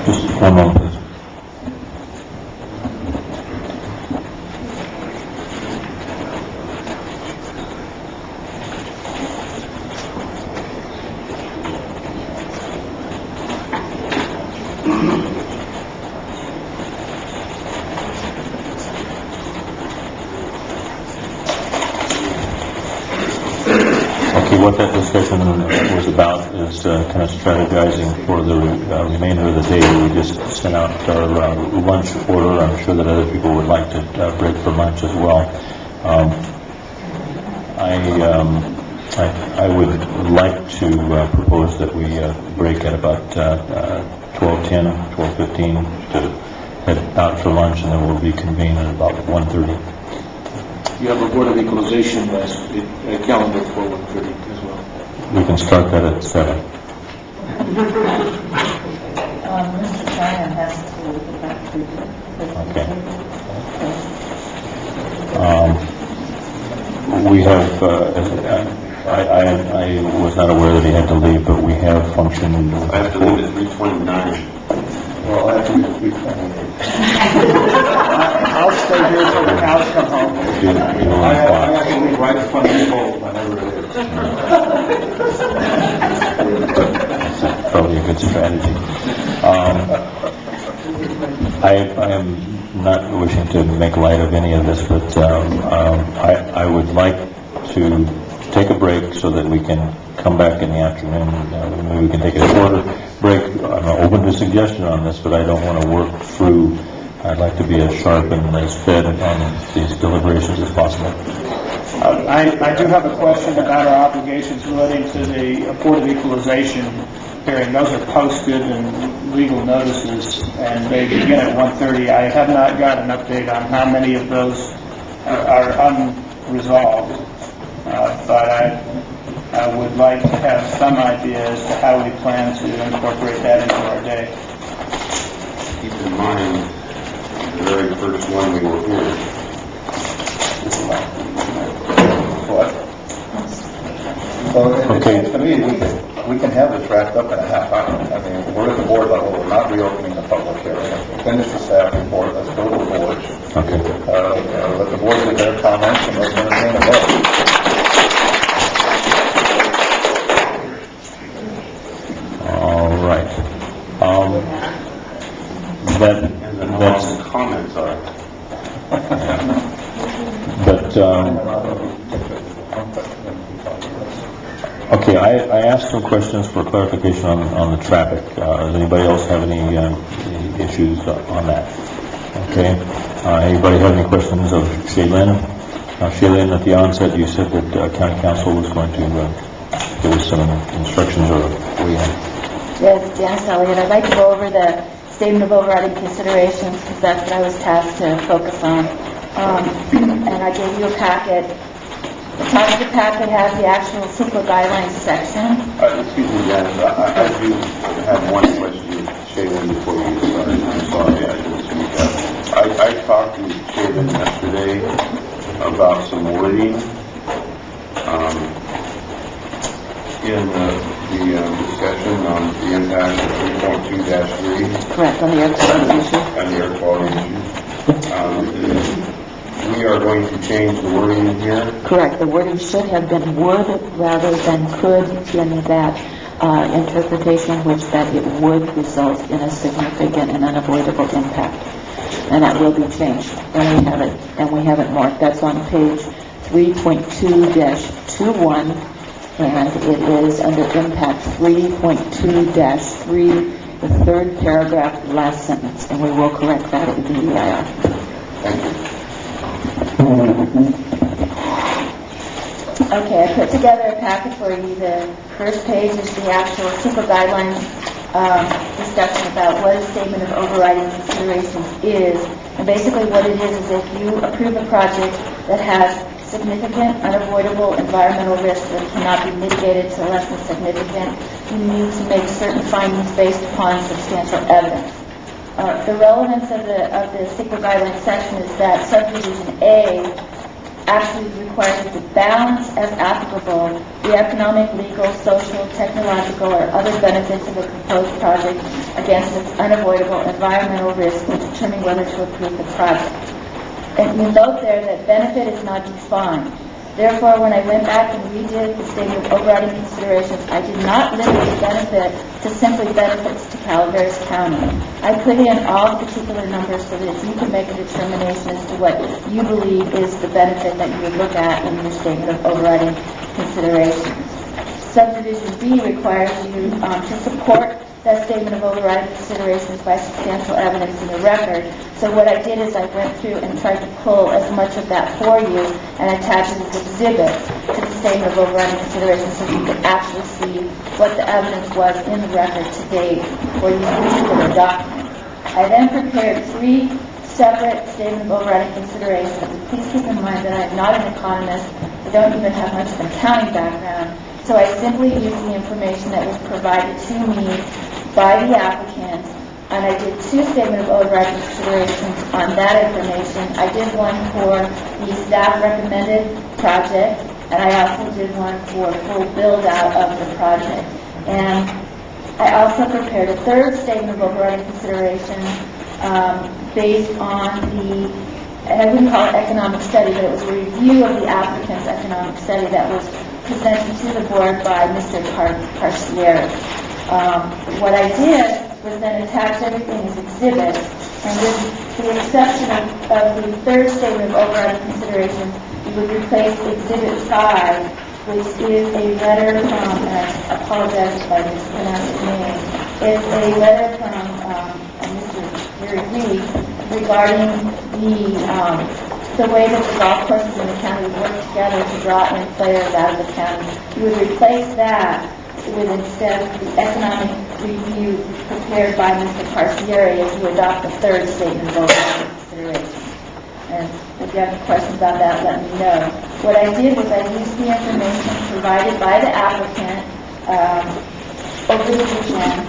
Just one moment, please. Okay, what that discussion was about is kind of strategizing for the remainder of the day. We just sent out our lunch order. I'm sure that other people would like to break for lunch as well. I would like to propose that we break at about 12:10, 12:15 to head out for lunch, and then we'll reconvene at about 1:30. You have a Board of Equalization calendar for 1:30 as well. We can start that at 7. Mr. Cheyenne has to get back to you. Okay. We have, I was not aware that he had to leave, but we have functioned. I have to leave at 3:29. Well, I have to leave at 3:28. I'll stay here till the cows come home. I have to leave right in front of the bowl, whenever it is. That's probably a good strategy. I am not wishing to make light of any of this, but I would like to take a break so that we can come back in the afternoon. Maybe we can take a shorter break. I'm open to suggestion on this, but I don't want to work through. I'd like to be as sharp and as fed on these deliberations as possible. I do have a question about our obligations relating to the Board of Equalization hearing. Those are posted and legal notices, and they begin at 1:30. I have not got an update on how many of those are unresolved, but I would like to have some idea as to how we plan to incorporate that into our day. Keep in mind, the very first one we were here. What? Well, it Okay. seems to me we can have this wrapped up in a half hour. I mean, we're at the board level. We're not reopening the public hearing. Finish the staff report. Let's go to the board. Okay. Let the board give their comments and let's entertain a vote. All right. And then all the comments are. But okay, I asked some questions for clarification on the traffic. Does anybody else have any issues on that? Okay. Anybody have any questions of Shaylin? Shaylin, at the onset, you said that County Council was going to give us some instructions or what do you have? Yes, Janice Elliott. I'd like to go over the statement of overriding considerations because that's what I was tasked to focus on. And I gave you a packet. The top of the packet has the actual CICLA guidelines section. Excuse me, Janice, I do have one question, Shaylin, before you start. I'm sorry, I didn't speak up. I talked to Shaylin yesterday about some wording in the discussion on the impact of 3.2-3. Correct, on the air quality issue. And the air quality issue. We are going to change the wording in here. Correct. The wording should have been would rather than could in that interpretation, which that it would result in a significant and unavoidable impact. And that will be changed. And we have it marked. That's on page 3.2-21, and it is under impact 3.2-3, the third paragraph, last sentence, and we will correct that in the EIR. Thank you. Okay, I put together a packet for you. The first page is the actual CICLA guidelines discussion about what a statement of overriding considerations is. And basically what it is if you approve a project that has significant, unavoidable environmental risks that cannot be mitigated to less than significant, you need to make certain findings based upon substantial evidence. The relevance of the CICLA guidelines section is that subdivision A actually requires that the balance as applicable, the economic, legal, social, technological, or other benefits of a proposed project against its unavoidable environmental risk will determine whether to approve the project. And you note there that benefit is not defined. Therefore, when I went back and redid the statement of overriding considerations, I did not limit the benefit to simply benefits to Calaveras County. I put in all particular numbers so that you can make a determination as to what you believe is the benefit that you would look at in your statement of overriding considerations. Subdivision B requires you to support that statement of overriding considerations by substantial evidence in the record. So what I did is I went through and tried to pull as much of that for you and attach it as exhibit to the statement of overriding considerations so you could actually see what the evidence was in the record to date for these particular documents. I then prepared 3 separate statement of overriding considerations. And please keep in mind that I'm not an economist. I don't even have much of an accounting background. So I simply used the information that was provided to me by the applicant, and I did 2 statement of overriding considerations on that information. I did one for the staff recommended project, and I also did one for full build out of the project. And I also prepared a 3rd statement of overriding consideration based on the, and I wouldn't call it economic study, but it was a review of the applicant's economic study that was presented to the board by Mr. Carcieri. What I did was then attach everything as exhibits, and with the exception of the 3rd statement of overriding consideration, we would replace Exhibit 5, which is a letter from, and I apologize if I mispronounced his name, it's a letter from Mr. Gary Reed regarding the way that the golf courses in the county work together to draw in players out of the county. You would replace that with instead the economic review prepared by Mr. Carcieri as you adopt the 3rd statement of overriding consideration. And if you have any questions about that, let me know. What I did was I used the information provided by the applicant over the weekend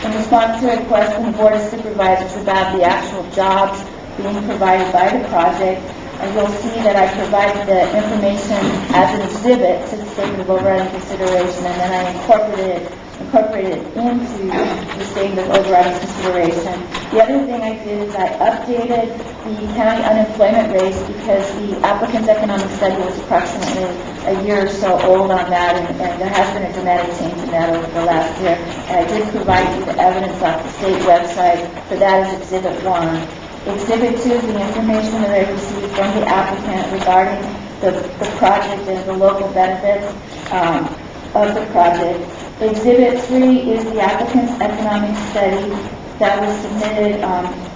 in response to a request from the Board of Supervisors about the actual jobs being provided by the project, and you'll see that I provided the information as an exhibit to the statement of overriding consideration, and then I incorporated it into the statement of overriding consideration. The other thing I did is I updated the county unemployment rates because the applicant's economic study was approximately a year or so old on that, and there has been a dramatic change in that over the last year. And I did provide you the evidence off the state website for that as Exhibit 1. Exhibit 2 is the information that I received from the applicant regarding the project and the local benefits of the project. Exhibit 3 is the applicant's economic study that was submitted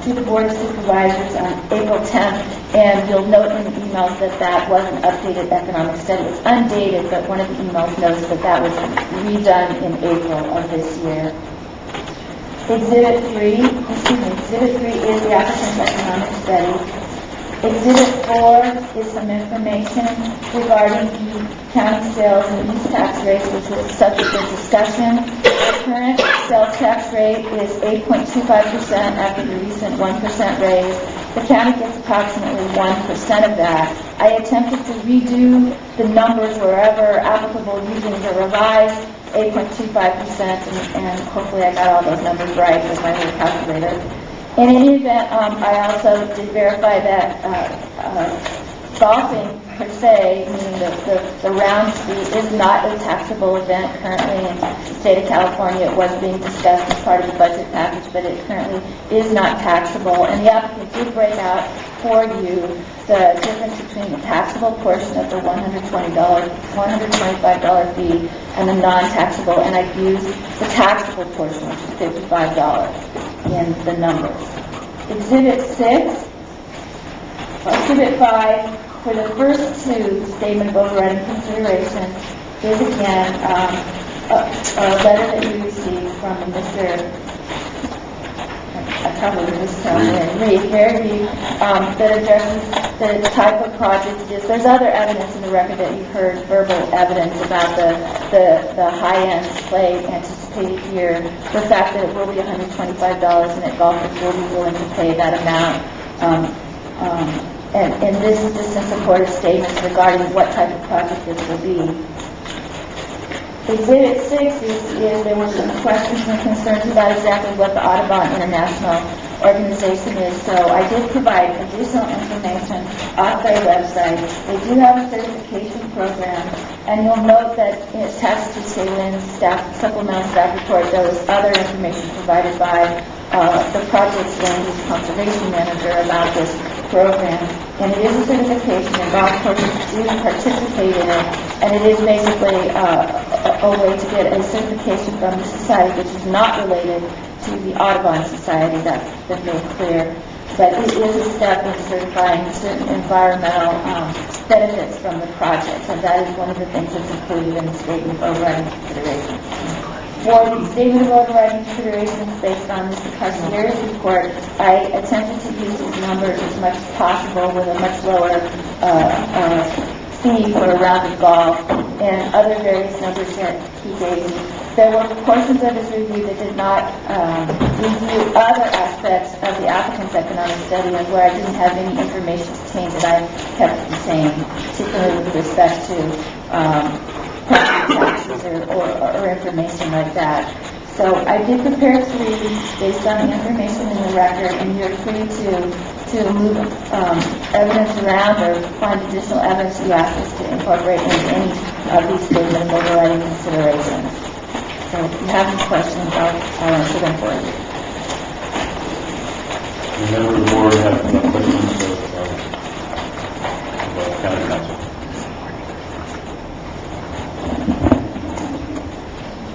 to the Board of Supervisors on April 10th, and you'll note in the emails that that was an updated economic study. It's undated, but one of the emails notes that that was redone in April of this year. Exhibit 3 is the applicant's economic study. Exhibit 4 is some information regarding the county sales and use tax rates, which was the subject of discussion. The current sales tax rate is 8.25% after the recent 1% raise. The county gets approximately 1% of that. I attempted to redo the numbers wherever applicable using the revised 8.25%, and hopefully I got all those numbers right with my little calculator. In any event, I also did verify that golfing per se, meaning the round street, is not a taxable event currently in the state of California. It was being discussed as part of the budget package, but it currently is not taxable. And the applicant did break out for you the difference between the taxable portion of the $125 fee and the non-taxable, and I used the taxable portion, which is $55 in the numbers. Exhibit 5, for the first 2 statement of overriding consideration, is again a letter that you received from Mr. I probably mispronounced Reed, that addresses the type of project it is. There's other evidence in the record that you've heard, verbal evidence about the high-end play anticipated here, the fact that it will be $125 and that golfers will be willing to pay that amount. And this is just some supportive statements regarding what type of project this will be. Exhibit 6 is there were some questions and concerns about exactly what the Audubon International organization is. So I did provide additional information off their website. They do have a certification program, and you'll note that attached to Shaylin's supplemental staff report, there was other information provided by the project's land use conservation manager about this program. And it is a certification, and golf courses do participate in it, and it is basically a way to get a certification from the society, which is not related to the Audubon Society. That's been made clear. But it is a step in certifying certain environmental benefits from the project, and that is one of the things that's included in the statement of overriding considerations. For the statement of overriding considerations based on Mr. Castier's report, I attempted to use his numbers as much as possible with a much lower fee for a round of golf and other various numbers that he gave me. There were portions of his review that did not review other aspects of the applicant's economic study, and where I didn't have any information to change that I kept the same, particularly with respect to property taxes or information like that. So I did prepare 3 based on the information in the record, and you're free to move evidence around or find additional evidence you ask us to incorporate into any of these statements of overriding considerations. So if you have any questions, I'll answer them for you. The member of the board have questions of county council?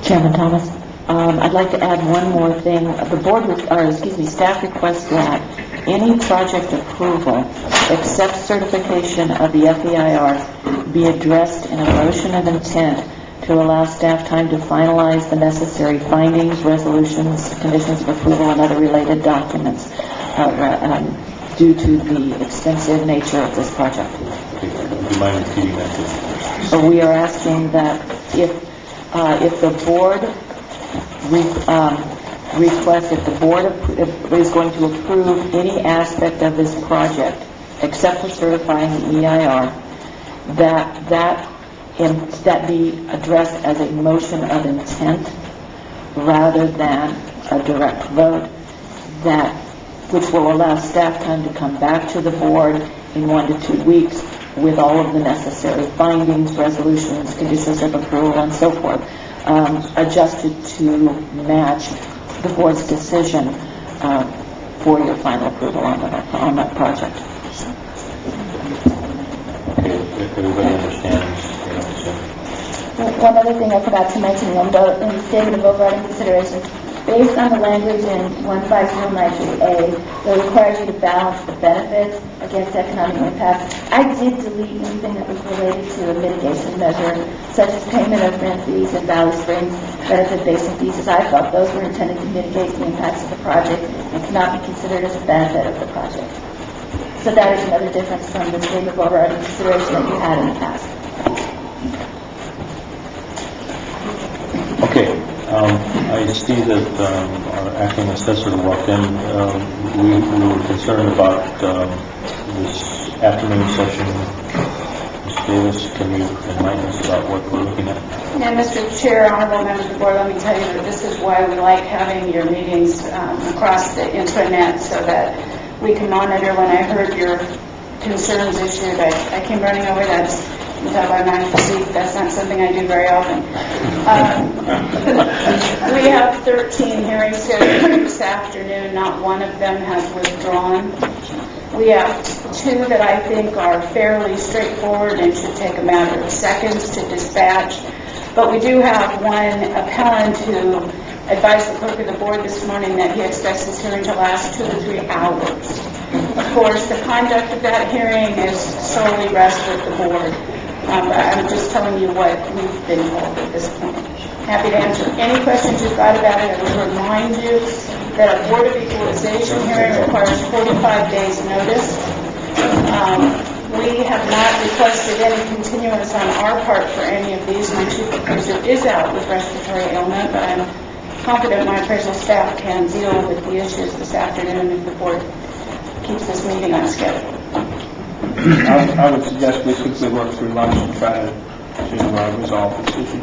Chairman Thomas, I'd like to add one more thing. The board, staff requests that any project approval except certification of the FEIR be addressed in a motion of intent to allow staff time to finalize the necessary findings, resolutions, conditions of approval, and other related documents due to the extensive nature of this project. Okay, would you mind repeating that? So we are asking that if the board requests, if the board is going to approve any aspect of this project except for certifying the EIR, that be addressed as a motion of intent rather than a direct vote, which will allow staff time to come back to the board in 1 to 2 weeks with all of the necessary findings, resolutions, conditions of approval, and so forth, adjusted to match the board's decision for your final approval on that project. Okay, if everybody understands. One other thing I forgot to mention in the statement of overriding considerations, based on the language in 15093A that requires you to balance the benefits against economic impact, I did delete anything that was related to a mitigation measure, such as payment of rent fees and Valley Springs benefit basin fees, as I felt those were intended to mitigate the impacts of the project and cannot be considered as a benefit of the project. So that is another difference from the statement of overriding consideration that you had in the past. Okay, I see that our acting assessor walked in. We were concerned about this afternoon session. Ms. Davis, can you enlighten us about what we're looking at? And Mr. Chair, honorable members of the board, let me tell you that this is why we like having your meetings across the intranet, so that we can monitor. When I heard your concerns issued, I came running over. That's by my physique. That's not something I do very often. We have 13 hearings scheduled this afternoon. Not one of them has withdrawn. We have 2 that I think are fairly straightforward and should take a matter of seconds to dispatch. But we do have one appellant who advised the clerk of the board this morning that he expects this hearing to last 2 to 3 hours. Of course, the conduct of that hearing is solely rests with the board. I'm just telling you what we've been told at this point. Happy to answer any questions you've got about it. I would remind you that a Board of Equalization hearing requires 45 days notice. We have not requested any continuance on our part for any of these. My chief appraiser is out with respiratory ailment, but I'm confident my appraisal staff can deal with the issues this afternoon if the board keeps this meeting on schedule. I would suggest we quickly work through lunch and try to resolve this issue.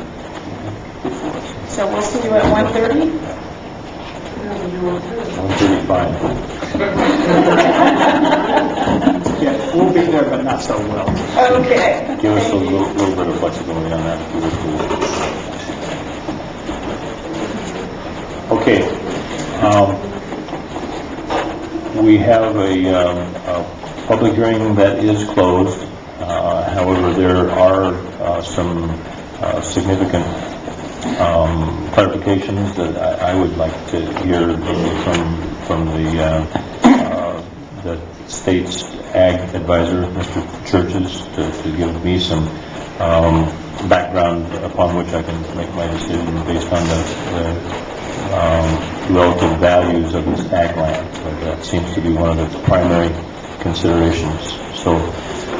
So we'll see you at 1:30? 135. Yeah, we'll be there, but not so well. Okay. Give us a little bit of flexibility on that. If you would, please. Okay. We have a public hearing that is closed. However, there are some significant clarifications that I would like to hear from the state's ag advisor, Mr. Churches, to give me some background upon which I can make my decision based on the relative values of this ag land. So that seems to be one of the primary considerations. So,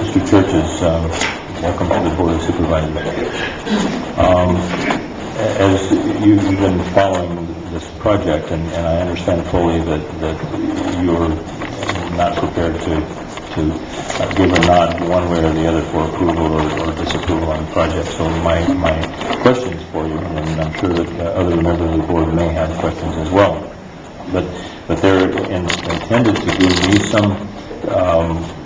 Mr. Churches, welcome to the Board of Supervisors. As you've been following this project, and I understand fully that you're not prepared to give a nod one way or the other for approval or disapproval on the project. So my questions for you, and I'm sure that other members of the board may have questions as well, but they're intended to give me some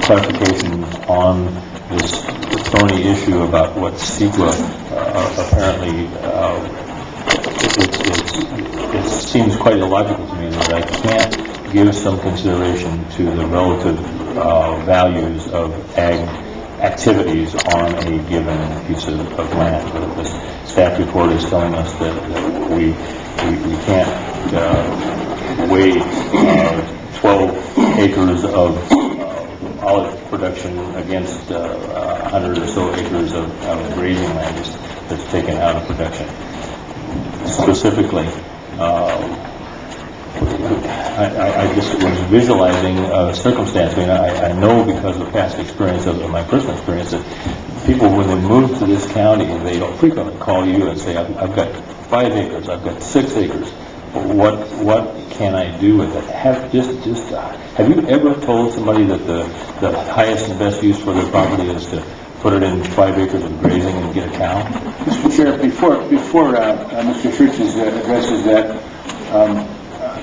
clarification on this thorny issue about what CEQA apparently, it seems quite illogical to me that I can't give some consideration to the relative values of ag activities on a given piece of land. The staff report is telling us that we can't weigh 12 acres of olive production against 100 or so acres of grazing land that's taken out of production. Specifically, I just was visualizing a circumstance. I mean, I know because of past experience, of my personal experience, that people, when they move to this county, they don't frequently call you and say, I've got 5 acres, I've got 6 acres. What can I do with it? Have you ever told somebody that the highest and best use for their property is to put it in 5 acres of grazing and get a cow? Mr. Chair, before Mr. Churches addresses that,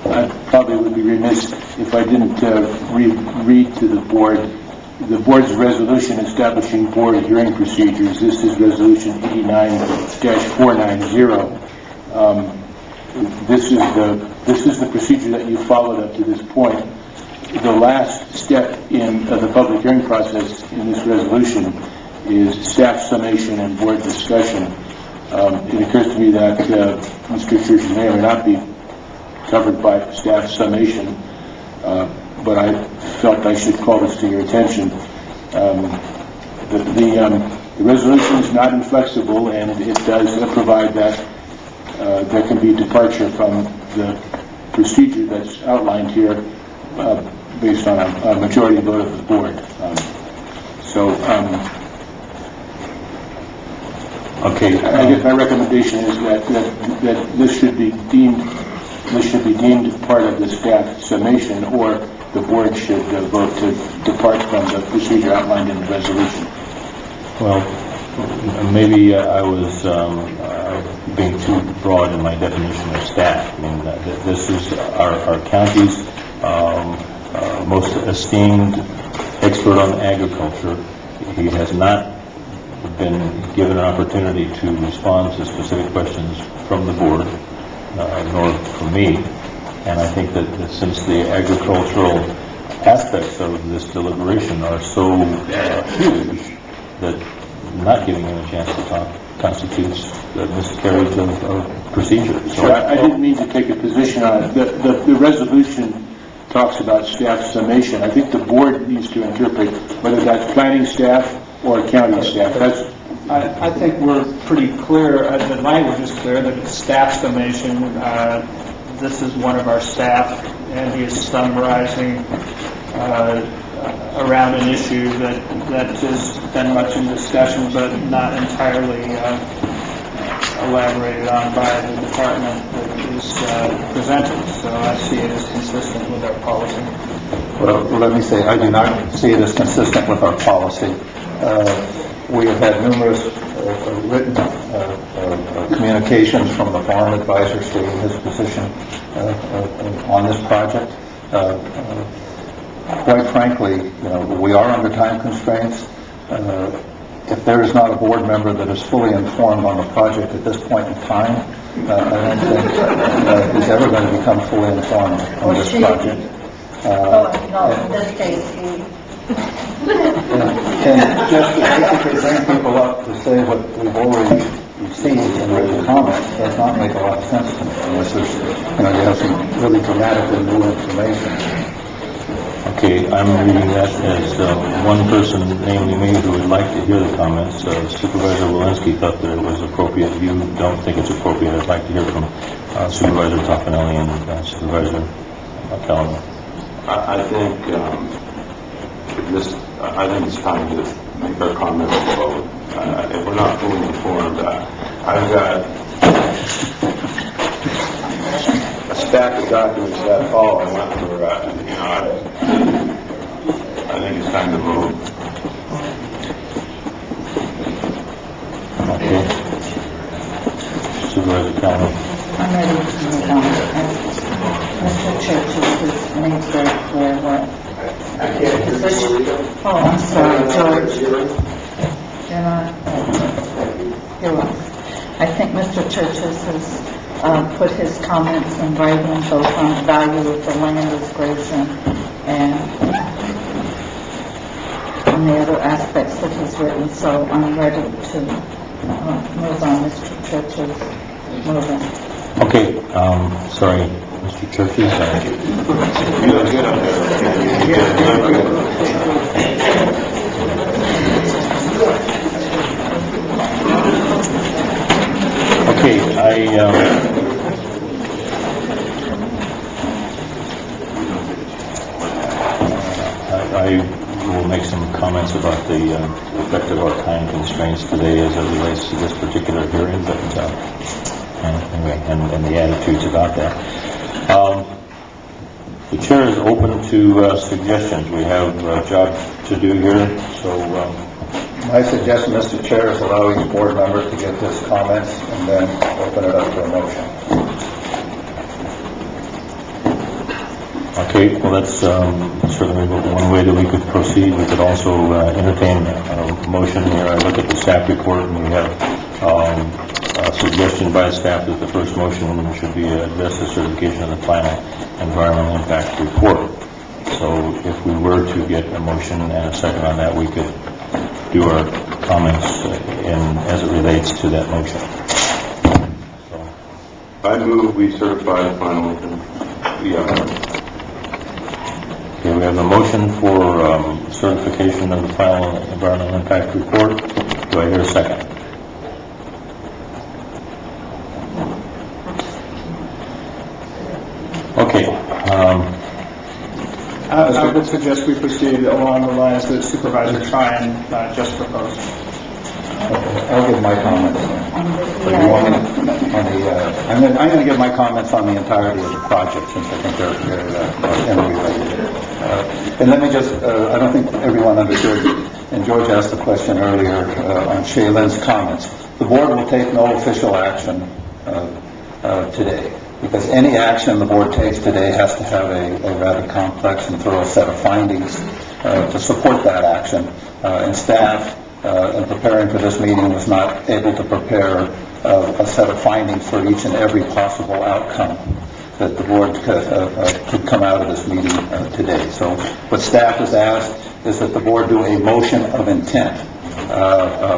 I probably would be remiss if I didn't read to the board's resolution establishing board hearing procedures. This is resolution 89-490. This is the procedure that you followed up to this point. The last step in the public hearing process in this resolution is staff summation and board discussion. It occurs to me that Mr. Churches may or may not be covered by staff summation, but I felt I should call this to your attention. The resolution is not inflexible, and it does provide that there can be departure from the procedure that's outlined here based on a majority vote of the board. Okay. I guess my recommendation is that this should be deemed part of the staff summation, or the board should vote to depart from the procedure outlined in the resolution. Well, maybe I was being too broad in my definition of staff. I mean, this is our county's most esteemed expert on agriculture. He has not been given an opportunity to respond to specific questions from the board, nor from me. And I think that since the agricultural aspects of this deliberation are so huge, that not giving him a chance to talk constitutes a miscarriage of procedure. So I didn't mean to take a position on it. The resolution talks about staff summation. I think the board needs to interpret whether that's planning staff or county staff. I think we're pretty clear, the language is clear, that it's staff summation. This is one of our staff, and he is summarizing around an issue that has been much in discussion, but not entirely elaborated on by the department that is presented, so I see it as consistent with our policy. Well, let me say, I do not see it as consistent with our policy. We have had numerous written communications from the farm advisor stating his position on this project. Quite frankly, we are under time constraints. If there is not a board member that is fully informed on the project at this point in time, I don't think he's ever going to become fully informed on this project. No, in this case, And just to basically bring people up to say what we've already received in written comments does not make a lot of sense to me unless there's, you have some really dramatically new information. Okay, I'm reading that as one person, namely me, who would like to hear the comments. Supervisor Walensky thought that it was appropriate. You don't think it's appropriate. I'd like to hear from Supervisor Toffenelli and Supervisor Kellerman. I think it's time to make our comments about, if we're not fully informed, I've got a stack of documents that fall. I went through, I think it's time to vote. Okay. Supervisor Kellerman. I'm ready to move on. Mr. Churches has made very clear what position. Oh, I'm sorry, George. You're not. You're welcome. I think Mr. Churches has put his comments in writing, both on the value of the land as grazing and on the other aspects that he's written. So I'm ready to move on, Mr. Churches. Move on. Okay, sorry, Mr. Churches. You look good up there. Okay, I will make some comments about the effect of our time constraints today as it relates to this particular hearing, but anyway, and the attitudes about that. The chair is open to suggestions. We have a job to do here, so My suggestion, Mr. Chair, is allow each board member to give his comments and then open it up for a motion. okay, well, that's certainly one way that we could proceed. We could also entertain a motion here. I look at the staff report, and we have a suggestion by staff that the first motion should be address the certification of the final environmental impact report. So if we were to get a motion and a second on that, we could do our comments as it relates to that motion. So, I move we certify the final. okay, we have a motion for certification of the final environmental impact report. Do I hear a second? Okay. I would suggest we proceed along the lines that Supervisor Tryon just proposed. I'll give my comments. But you want me I'm going to give my comments on the entirety of the project since I think they're interrelated. And let me just, I don't think everyone understood, and George asked the question earlier on Shaylin's comments. The board will take no official action today, because any action the board takes today has to have a rather complex and thorough set of findings to support that action. And staff, in preparing for this meeting, was not able to prepare a set of findings for each and every possible outcome that the board could come out of this meeting today. So what staff has asked is that the board do a motion of intent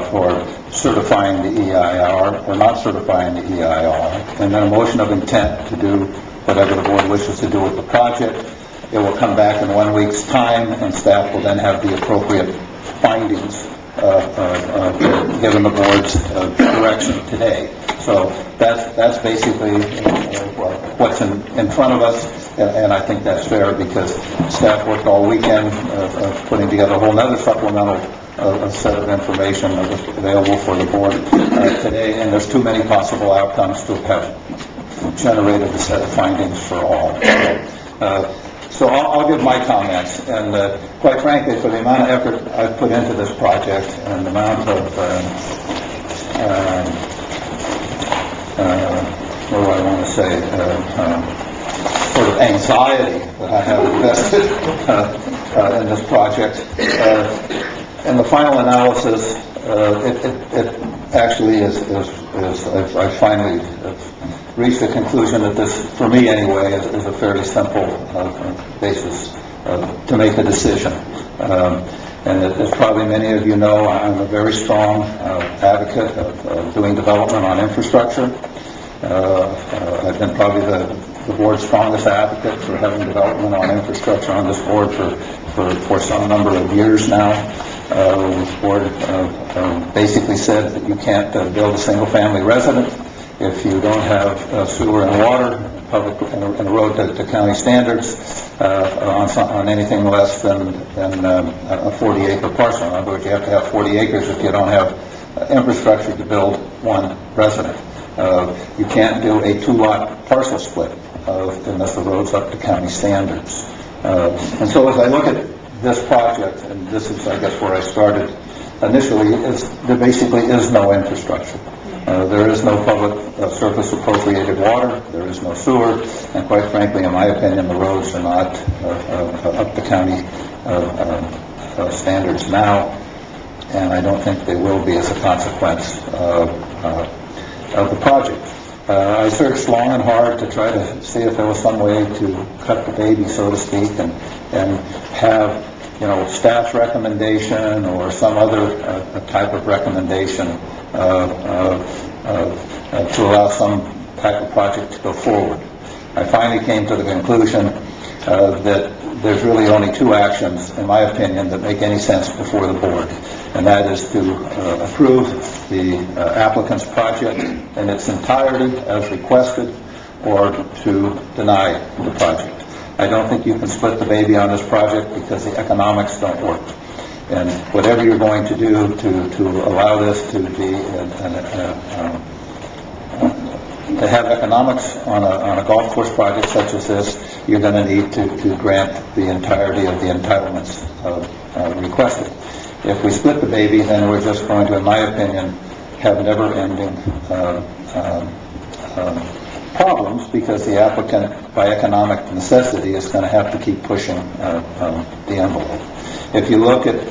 for certifying the EIR or not certifying the EIR, and then a motion of intent to do whatever the board wishes to do with the project. It will come back in 1 week's time, and staff will then have the appropriate findings given the board's direction today. So that's basically what's in front of us, and I think that's fair because staff worked all weekend putting together a whole other supplemental set of information that was available for the board today, and there's too many possible outcomes to have generated a set of findings for all. So I'll give my comments, and quite frankly, for the amount of effort I've put into this project and the amount of, what do I want to say, sort of anxiety that I have invested in this project, in the final analysis, it actually is I finally reached the conclusion that this, for me anyway, is a fairly simple basis to make a decision. And as probably many of you know, I'm a very strong advocate of doing development on infrastructure. I've been probably the board's strongest advocate for having development on infrastructure on this board for some number of years now. The board basically said that you can't build a single-family residence if you don't have sewer and water, public and a road to county standards on anything less than a 40-acre parcel. In other words, you have to have 40 acres if you don't have infrastructure to build one resident. You can't do a 2-lot parcel split unless the road's up to county standards. And so as I look at this project, and this is, I guess, where I started initially, there basically is no infrastructure. There is no public surface appropriated water, there is no sewer, and quite frankly, in my opinion, the roads are not up to county standards now, and I don't think they will be as a consequence of the project. I searched long and hard to try to see if there was some way to cut the baby, so to speak, and have, staff's recommendation or some other type of recommendation to allow some type of project to go forward. I finally came to the conclusion that there's really only 2 actions, in my opinion, that make any sense before the board, and that is to approve the applicant's project in its entirety as requested, or to deny the project. I don't think you can split the baby on this project because the economics don't work. And whatever you're going to do to allow this to be to have economics on a golf course project such as this, you're going to need to grant the entirety of the entitlements requested. If we split the baby, then we're just going to, in my opinion, have never-ending problems, because the applicant, by economic necessity, is going to have to keep pushing the envelope. If you look at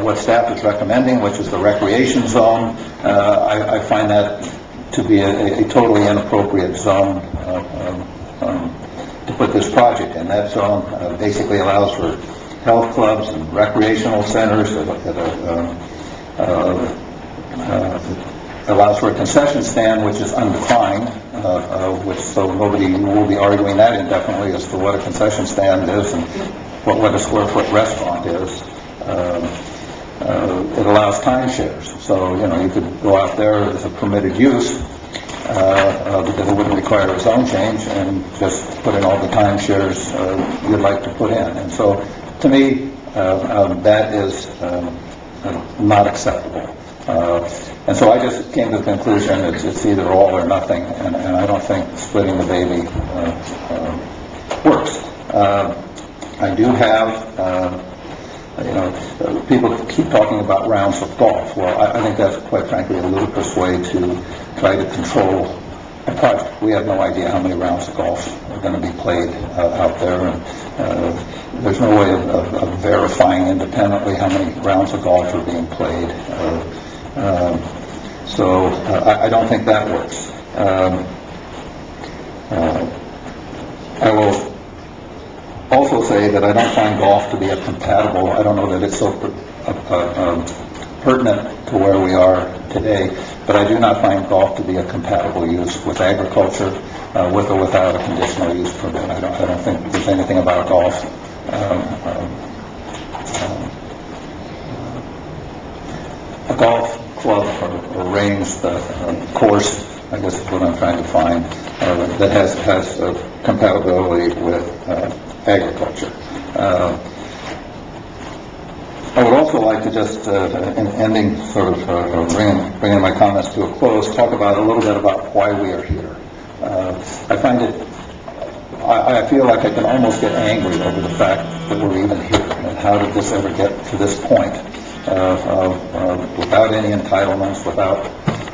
what staff is recommending, which is the recreation zone, I find that to be a totally inappropriate zone to put this project in. That zone basically allows for health clubs and recreational centers. Allows for a concession stand, which is undefined, so nobody will be arguing that indefinitely as to what a concession stand is and what a square foot restaurant is. It allows timeshares, so you could go out there as a permitted use because it wouldn't require a zone change, and just put in all the timeshares you'd like to put in. And so, to me, that is not acceptable. And so I just came to the conclusion it's either all or nothing, and I don't think splitting the baby works. I do have, people keep talking about rounds of golf. Well, I think that's, quite frankly, a ludicrous way to try to control a project. We have no idea how many rounds of golf are going to be played out there, and there's no way of verifying independently how many rounds of golf are being played. So I don't think that works. I will also say that I don't find golf to be a compatible, I don't know that it's so pertinent to where we are today, but I do not find golf to be a compatible use with agriculture, with or without a conditional use permit. I don't think there's anything about golf a golf club or range course, I guess is what I'm trying to find, that has compatibility with agriculture. I would also like to just, in ending, sort of bringing my comments to a close, talk about a little bit about why we are here. I find it, I feel like I can almost get angry over the fact that we're even here, and how did this ever get to this point, without any entitlements, without,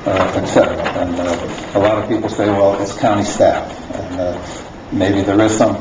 et cetera. And a lot of people say, well, it's county staff, and maybe there is some